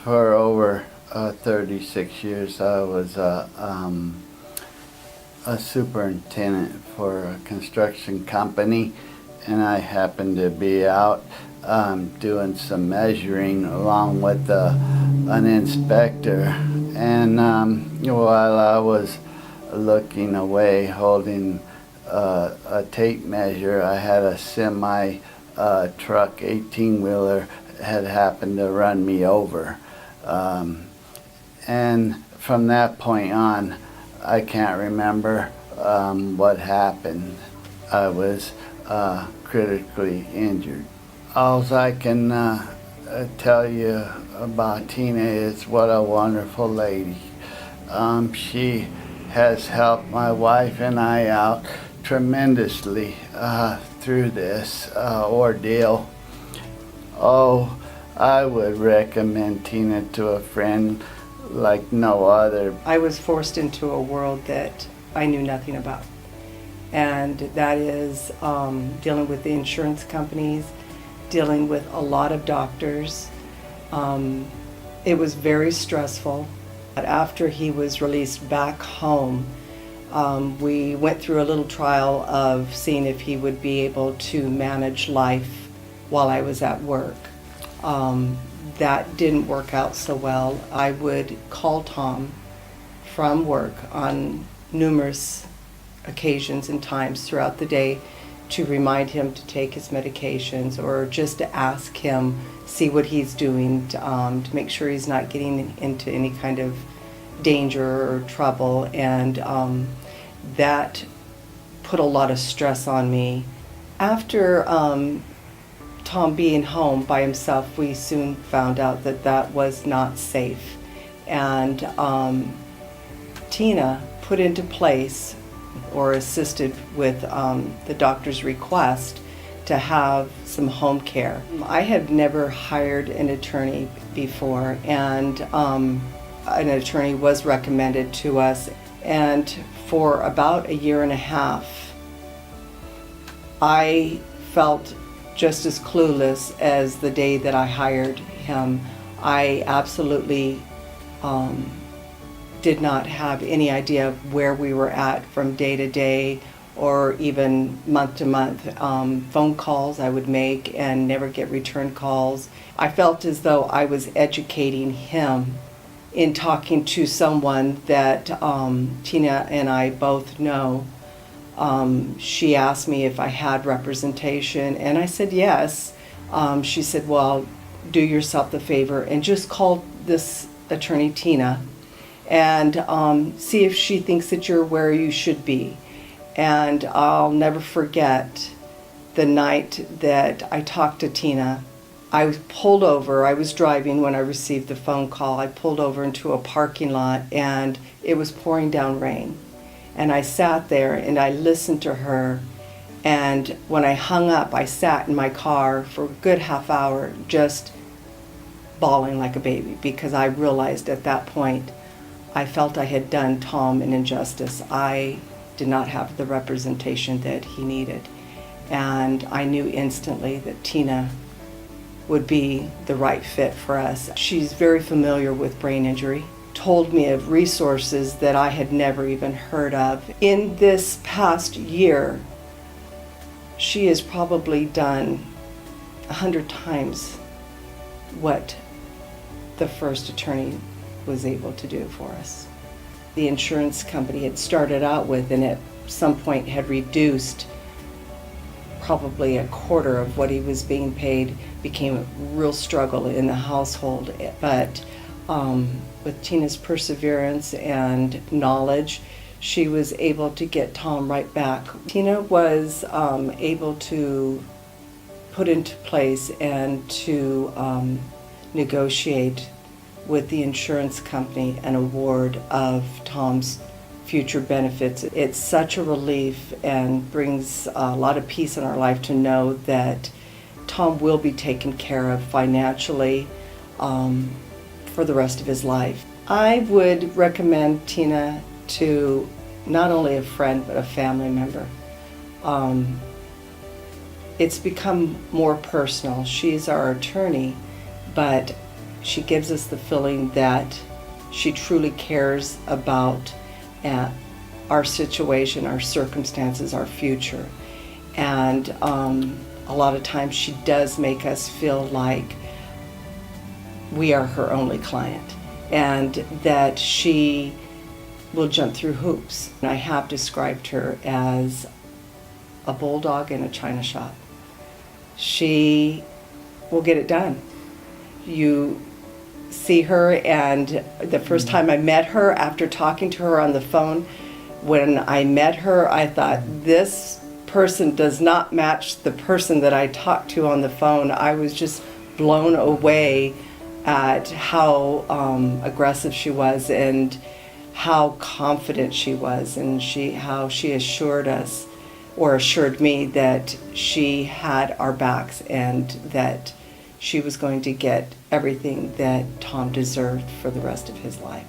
For over 36 years, I was a superintendent for a construction company, and I happened to be out doing some measuring along with an inspector. And while I was looking away, holding a tape measure, I had a semi truck 18-wheeler had happened to run me over. And from that point on, I can't remember what happened. I was critically injured. All I can tell you about Tina is what a wonderful lady. She has helped my wife and I out tremendously through this ordeal. Oh, I would recommend Tina to a friend like no other. I was forced into a world that I knew nothing about, and that is dealing with the insurance companies, dealing with a lot of doctors. It was very stressful. After he was released back home, we went through a little trial of seeing if he would be able to manage life while I was at work. That didn't work out so well. I would call Tom from work on numerous occasions and times throughout the day to remind him to take his medications, or just to ask him, see what he's doing, to make sure he's not getting into any kind of danger or trouble. And that put a lot of stress on me. After Tom being home by himself, we soon found out that that was not safe. And Tina put into place, or assisted with the doctor's request, to have some home care. I had never hired an attorney before, and an attorney was recommended to us. And for about a year and a half, I felt just as clueless as the day that I hired him. I absolutely did not have any idea of where we were at from day to day, or even month to month. Phone calls I would make and never get return calls. I felt as though I was educating him in talking to someone that Tina and I both know. She asked me if I had representation, and I said yes. She said, well, do yourself the favor and just call this attorney Tina and see if she thinks that you're where you should be. And I'll never forget the night that I talked to Tina. I was pulled over. I was driving when I received the phone call. I pulled over into a parking lot, and it was pouring down rain. And I sat there and I listened to her. And when I hung up, I sat in my car for a good half hour just bawling like a baby, because I realized at that point I felt I had done Tom an injustice. I did not have the representation that he needed. And I knew instantly that Tina would be the right fit for us. She's very familiar with brain injury, told me of resources that I had never even heard of. In this past year, she has probably done 100 times what the first attorney was able to do for us. The insurance company had started out with, and at some point had reduced probably a quarter of what he was being paid. Became a real struggle in the household. But with Tina's perseverance and knowledge, she was able to get Tom right back. Tina was able to put into place and to negotiate with the insurance company an award of Tom's future benefits. It's such a relief and brings a lot of peace in our life to know that Tom will be taken care of financially for the rest of his life. I would recommend Tina to not only a friend but a family member. It's become more personal. She's our attorney, but She gives us the feeling that she truly cares about our situation, our circumstances, our future. And a lot of times she does make us feel like we are her only client, and that she will jump through hoops. And I have described her as a bulldog in a china shop. She will get it done. You see her, and the first time I met her, after talking to her on the phone, when I met her, I thought, this person does not match the person that I talked to on the phone. I was just blown away at how aggressive she was and how confident she was, and how she assured us, or assured me, that she had our backs and that she was going to get everything that Tom deserved for the rest of his life.